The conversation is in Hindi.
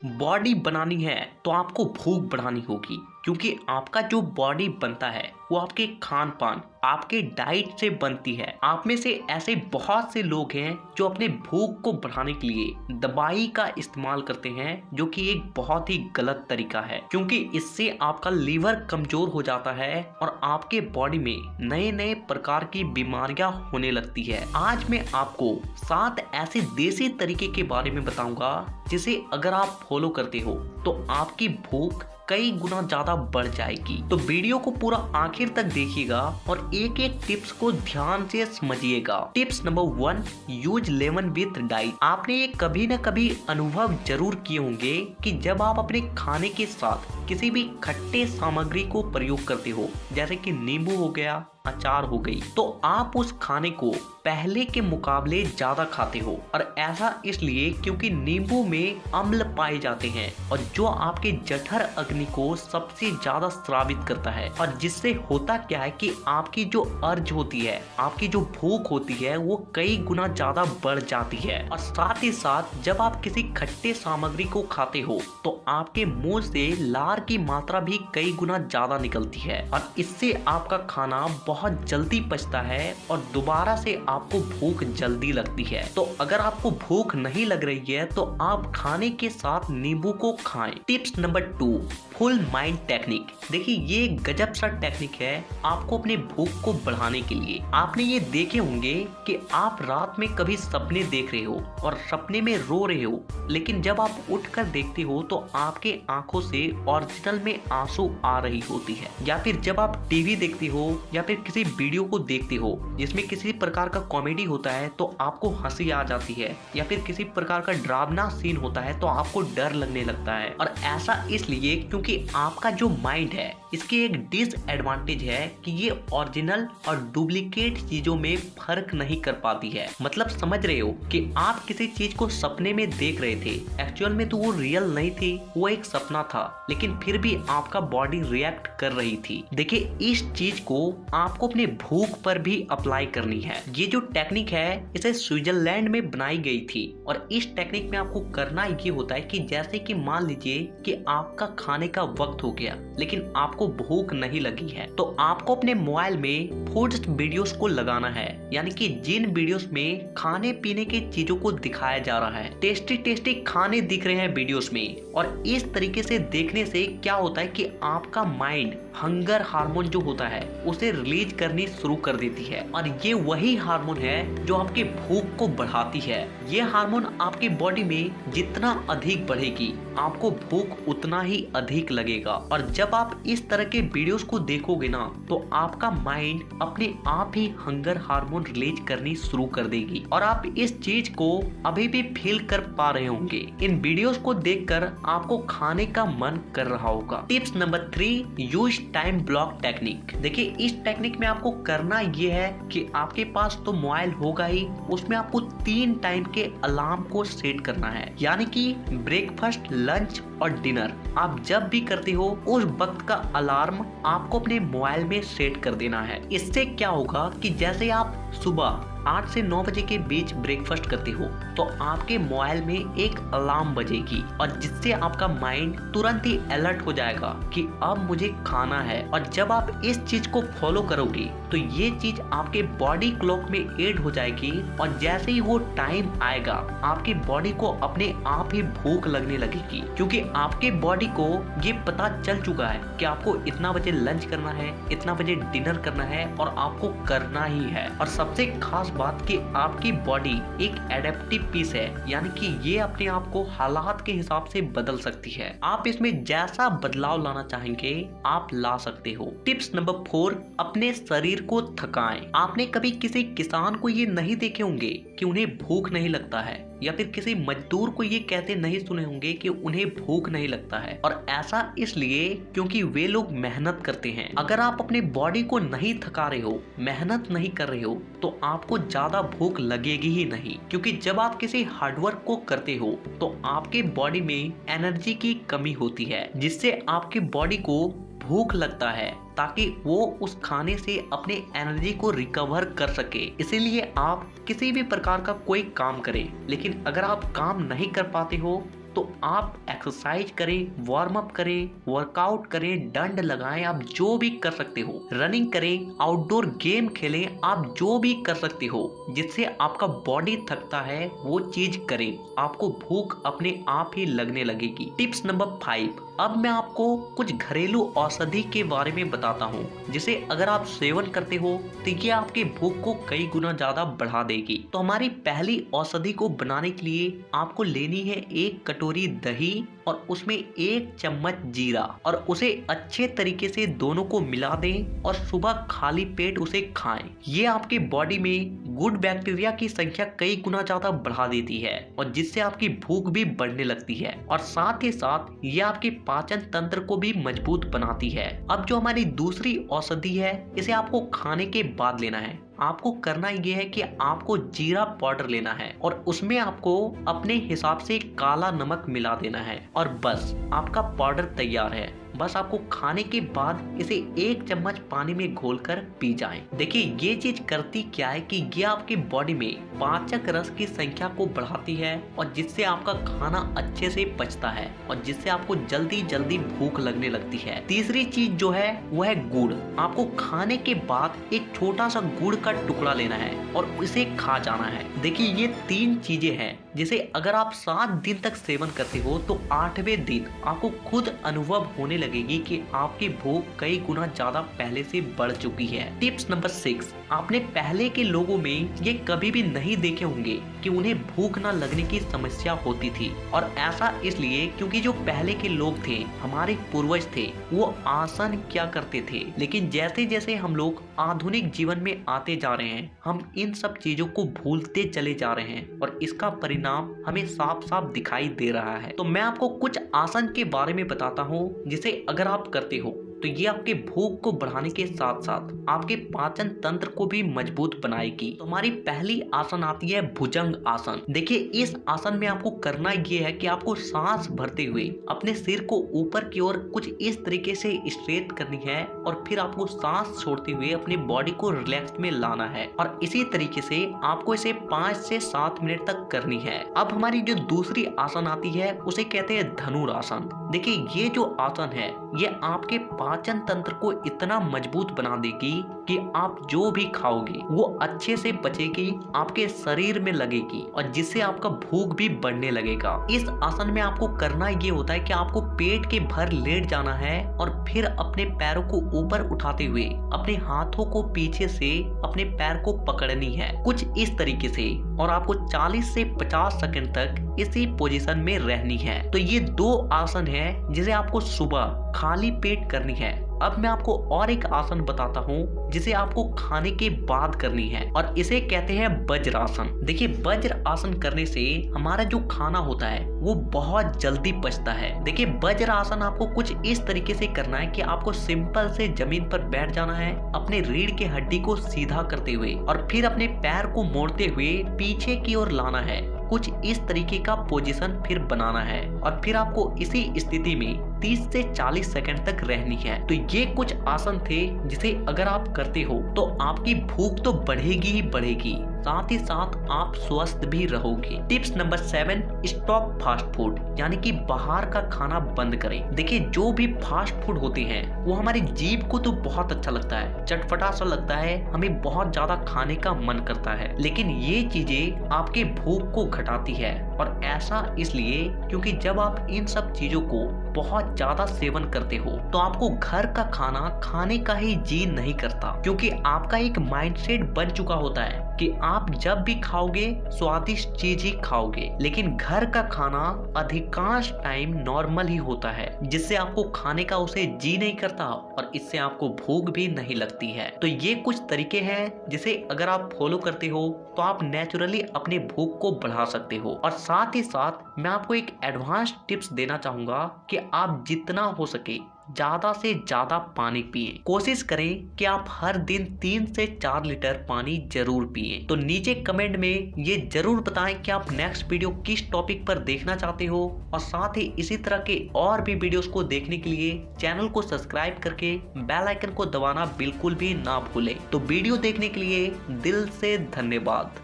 बॉडी बनानी है तो आपको भूख बढ़ानी होगी, क्योंकि आपका जो बॉडी बनता है वो आपके खान पान, आपके डाइट से बनती है। आप में से ऐसे बहुत से लोग हैं जो अपने भूख को बढ़ाने के लिए दवाई का इस्तेमाल करते हैं, जो कि एक बहुत ही गलत तरीका है, क्योंकि इससे आपका लीवर कमजोर हो जाता है और आपके बॉडी में नए नए प्रकार की बीमारियां होने लगती है। आज मैं आपको 7 ऐसे देसी तरीके के बारे में बताऊंगा जिसे अगर आप फॉलो करते हो तो आपकी भूख कई गुना ज्यादा बढ़ जाएगी। तो वीडियो को पूरा आखिर तक देखिएगा और एक एक टिप्स को ध्यान से समझिएगा। Tips number 1, use lemon with diet. आपने ये कभी न कभी अनुभव जरूर किए होंगे कि जब आप अपने खाने के साथ किसी भी खट्टे सामग्री को प्रयोग करते हो, जैसे कि नींबू हो गया, अचार हो गई, तो आप उस खाने को पहले के मुकाबले ज्यादा खाते हो। और ऐसा इसलिए क्योंकि नींबू में अम्ल पाए जाते हैं और जो आपके जठर अग्नि को सबसे ज्यादा स्रावित करता है, और जिससे होता क्या है कि आपकी जो अर्ज होती है, आपकी जो भूख होती है, वो कई गुना ज्यादा बढ़ जाती है। और साथ ही साथ जब आप किसी खट्टे सामग्री को खाते हो तो आपके मुंह से लार की मात्रा भी कई गुना ज्यादा निकलती है और इससे आपका खाना बहुत जल्दी पचता है और दोबारा से आपको भूख जल्दी लगती है। तो अगर आपको भूख नहीं लग रही है तो आप खाने के साथ नींबू को खाएं। Tips number 2, full mind technique. देखिए ये गजब सा टेक्निक है आपको अपने भूख को बढ़ाने के लिए। आपने ये देखे होंगे कि आप रात में कभी सपने देख रहे हो और सपने में रो रहे हो, लेकिन जब आप उठकर देखते हो तो आपके आंखों से ओरिजिनल में आंसू आ रही होती है। या फिर जब आप टीवी देखते हो या फिर किसी वीडियो को देखते हो जिसमें किसी प्रकार का कॉमेडी होता है तो आपको हंसी आ जाती है, या फिर किसी प्रकार का डरावना सीन होता है तो आपको डर लगने लगता है। और ऐसा इसलिए क्योंकि आपका जो माइंड है इसकी एक डिसएडवांटेज है कि ये ओरिजिनल और डुप्लीकेट चीजों में फर्क नहीं कर पाती है। मतलब समझ रहे हो कि आप किसी चीज को सपने में देख रहे थे, एक्चुअल में तो वो रियल नहीं थी, वो एक सपना था, लेकिन फिर भी आपका बॉडी रिएक्ट कर रही थी। देखिए इस चीज को आपको अपने भूख पर भी अप्लाई करनी है। ये जो टेक्निक है इसे स्विट्जरलैंड में बनाई गई थी और इस टेक्निक में आपको करना ये होता है कि जैसे कि मान लीजिए कि आपका खाने का वक्त हो गया लेकिन आपको भूख नहीं लगी है, तो आपको अपने मोबाइल में फूड वीडियोस को लगाना है, यानी कि जिन वीडियोस में खाने पीने की चीजों को दिखाया जा रहा है, टेस्टी टेस्टी खाने दिख रहे हैं वीडियोस में। और इस तरीके से देखने से क्या होता है कि आपका माइंड हंगर हार्मोन जो होता है उसे रिलीज करनी शुरू कर देती है, और ये वही हार्मोन है जो आपके भूख को बढ़ाती है। ये हार्मोन आपकी बॉडी में जितना अधिक बढ़ेगी आपको भूख उतना ही अधिक लगेगा। और जब आप इस तरह के वीडियोस को देखोगे ना तो आपका माइंड अपने आप ही हंगर हार्मोन रिलीज करनी शुरू कर देगी, और आप इस चीज को अभी भी फील कर पा रहे होंगे। इन वीडियोस को देखकर आपको खाने का मन कर रहा होगा। Tips number 3, use time block technique. देखिए इस टेक्निक में आपको करना ये है कि आपके पास तो मोबाइल होगा ही, उसमें आपको 3 टाइम के अलार्म को सेट करना है, यानी कि ब्रेकफास्ट, लंच और डिनर। आप जब भी करते हो उस वक्त का अलार्म आपको अपने मोबाइल में सेट कर देना है। इससे क्या होगा कि जैसे आप सुबह 8 से 9 बजे के बीच ब्रेकफास्ट करते हो तो आपके मोबाइल में एक अलार्म बजेगी, और जिससे आपका माइंड तुरंत ही अलर्ट हो जाएगा कि अब मुझे खाना है। और जब आप इस चीज को फॉलो करोगे तो ये चीज आपके बॉडी क्लॉक में ऐड हो जाएगी, और जैसे ही वो टाइम आएगा आपकी बॉडी को अपने आप ही भूख लगने लगेगी, क्योंकि आपके बॉडी को ये पता चल चुका है कि आपको इतना बजे लंच करना है, इतना बजे डिनर करना है, और आपको करना ही है। और सबसे खास बात कि आपकी बॉडी एक एडेप्टिव पीस है, यानी कि ये अपने आप को हालात के हिसाब से बदल सकती है। आप इसमें जैसा बदलाव लाना चाहेंगे आप ला सकते हो। टिप्स नंबर 4, अपने शरीर को थकाएं। आपने कभी किसी किसान को ये नहीं देखे होंगे कि उन्हें भूख नहीं लगता है, या फिर किसी मजदूर को ये कहते नहीं सुने होंगे कि उन्हें भूख नहीं लगता है, और ऐसा इसलिए क्योंकि वे लोग मेहनत करते हैं। अगर आप अपने बॉडी को नहीं थका रहे हो, मेहनत नहीं कर रहे हो, तो आपको ज्यादा भूख लगेगी ही नहीं, क्योंकि जब आप किसी हार्डवर्क को करते हो तो आपके बॉडी में एनर्जी की कमी होती है, जिससे आपकी बॉडी को भूख लगता है ताकि वो उस खाने से अपने एनर्जी को रिकवर कर सके। इसीलिए आप किसी भी प्रकार का कोई काम करें, लेकिन अगर आप काम नहीं कर पाते हो तो आप एक्सरसाइज करें, वार्म अप करें, वर्कआउट करें, डंड लगाएं, आप जो भी कर सकते हो, रनिंग करें, आउटडोर गेम खेलें, आप जो भी कर सकते हो जिससे आपका बॉडी थकता है वो चीज करें, आपको भूख अपने आप ही लगने लगेगी। टिप्स नंबर 5, अब मैं आपको कुछ घरेलू औषधि के बारे में बताता हूँ जिसे अगर आप सेवन करते हो तो ये आपकी भूख को कई गुना ज्यादा बढ़ा देगी। तो हमारी पहली औषधि को बनाने के लिए आपको लेनी है 1 कटोरी दही और उसमें 1 चम्मच जीरा और उसे अच्छे तरीके से दोनों को मिला दें और सुबह खाली पेट उसे खाएं। ये आपके बॉडी में गुड बैक्टीरिया की संख्या कई गुना ज्यादा बढ़ा देती है और जिससे आपकी भूख भी बढ़ने लगती है और साथ ही साथ ये आपके पाचन तंत्र को भी मजबूत बनाती है। अब जो हमारी दूसरी औषधि है इसे आपको खाने के बाद लेना है। आपको करना ये है कि आपको जीरा पाउडर लेना है और उसमें आपको अपने हिसाब से काला नमक मिला देना है और बस आपका पाउडर तैयार है। बस आपको खाने के बाद इसे 1 चम्मच पानी में घोलकर पी जाएं। देखिए ये चीज करती क्या है कि ये आपकी बॉडी में पाचक रस की संख्या को बढ़ाती है और जिससे आपका खाना अच्छे से पचता है और जिससे आपको जल्दी जल्दी भूख लगने लगती है। तीसरी चीज जो है वो है गुड़। आपको खाने के बाद एक छोटा सा गुड़ का टुकड़ा लेना है और इसे खा जाना है। देखिए ये 3 चीजें हैं जिसे अगर आप 7 दिन तक सेवन करते हो तो 8वें दिन आपको खुद अनुभव होने लगेगी कि आपकी भूख कई गुना ज्यादा पहले से बढ़ चुकी है। टिप्स नंबर 6, आपने पहले के लोगों में ये कभी भी नहीं देखे होंगे कि उन्हें भूख न लगने की समस्या होती थी और ऐसा इसलिए क्योंकि जो पहले के लोग थे, हमारे पूर्वज थे, वो आसन क्या करते थे। लेकिन जैसे जैसे हम लोग आधुनिक जीवन में आते जा रहे हैं हम इन सब चीजों को भूलते चले जा रहे हैं और इसका परिणाम हमें साफ साफ दिखाई दे रहा है। तो मैं आपको कुछ आसन के बारे में बताता हूँ जिसे अगर आप करते हो तो ये आपके भूख को बढ़ाने के साथ साथ आपके पाचन तंत्र को भी मजबूत बनाएगी। तो हमारी पहली आसन आती है भुजंग आसन। देखिए इस आसन में आपको करना ये है कि आपको सांस भरते हुए अपने सिर को ऊपर की ओर कुछ इस तरीके से स्ट्रेट करनी है और फिर आपको सांस छोड़ते हुए अपनी बॉडी को रिलैक्स में लाना है और इसी तरीके से आपको इसे 5 से 7 मिनट तक करनी है। अब हमारी जो दूसरी आसन आती है उसे कहते हैं धनुरासन। देखिए ये जो आसन है ये आपके पाचन तंत्र को इतना मजबूत बना देगी कि आप जो भी खाओगे वो अच्छे से पचेगी, आपके शरीर में लगेगी और जिससे आपका भूख भी बढ़ने लगेगा। इस आसन में आपको करना ये होता है कि आपको पेट के भर लेट जाना है और फिर अपने पैरों को ऊपर उठाते हुए अपने हाथों को पीछे से अपने पैर को पकड़नी है कुछ इस तरीके से और आपको 40 से 50 सेकंड तक इसी पोजीशन में रहनी है। तो ये 2 आसन है जिसे आपको सुबह खाली पेट करनी है। अब मैं आपको और एक आसन बताता हूँ जिसे आपको खाने के बाद करनी है और इसे कहते हैं वज्रासन। देखिए वज्र आसन करने से हमारा जो खाना होता है वो बहुत जल्दी पचता है। देखिए वज्र आसन आपको कुछ इस तरीके से करना है कि आपको सिंपल से जमीन पर बैठ जाना है, अपने रीढ़ की हड्डी को सीधा करते हुए और फिर अपने पैर को मोड़ते हुए पीछे की ओर लाना है। कुछ इस तरीके का पोजीशन फिर बनाना है और फिर आपको इसी स्थिति में 30 से 40 सेकंड तक रहनी है। तो ये कुछ आसन थे जिसे अगर आप करते हो तो आपकी भूख तो बढ़ेगी ही बढ़ेगी, साथ ही साथ आप स्वस्थ भी रहोगे। Tips number 7, stop fast food, यानी कि बाहर का खाना बंद करें। देखिए जो भी फास्ट फूड होते हैं वो हमारी जीभ को तो बहुत अच्छा लगता है, चटपटा सा लगता है, हमें बहुत ज्यादा खाने का मन करता है, लेकिन ये चीजें आपके भूख को घटाती है और ऐसा इसलिए क्योंकि जब आप इन सब चीजों को बहुत ज्यादा सेवन करते हो तो आपको घर का खाना खाने का ही जी नहीं करता, क्योंकि आपका एक माइंडसेट बन चुका होता है कि आप जब भी खाओगे स्वादिष्ट चीज ही खाओगे। लेकिन घर का खाना अधिकांश टाइम नॉर्मल ही होता है जिससे आपको खाने का उसे जी नहीं करता और इससे आपको भूख भी नहीं लगती है। तो ये कुछ तरीके हैं जिसे अगर आप फॉलो करते हो तो आप नेचुरली अपने भूख को बढ़ा सकते हो। और साथ ही साथ मैं आपको एक एडवांस टिप्स देना चाहूंगा कि आप जितना हो सके ज्यादा से ज्यादा पानी पिए। कोशिश करें कि आप हर दिन 3 से 4 लीटर पानी जरूर पिए। तो नीचे कमेंट में ये जरूर बताएं कि आप नेक्स्ट वीडियो किस टॉपिक पर देखना चाहते हो और साथ ही इसी तरह के और भी वीडियोस को देखने के लिए चैनल को सब्सक्राइब करके बेल आइकन को दबाना बिल्कुल भी ना भूलें। तो वीडियो देखने के लिए दिल से धन्यवाद।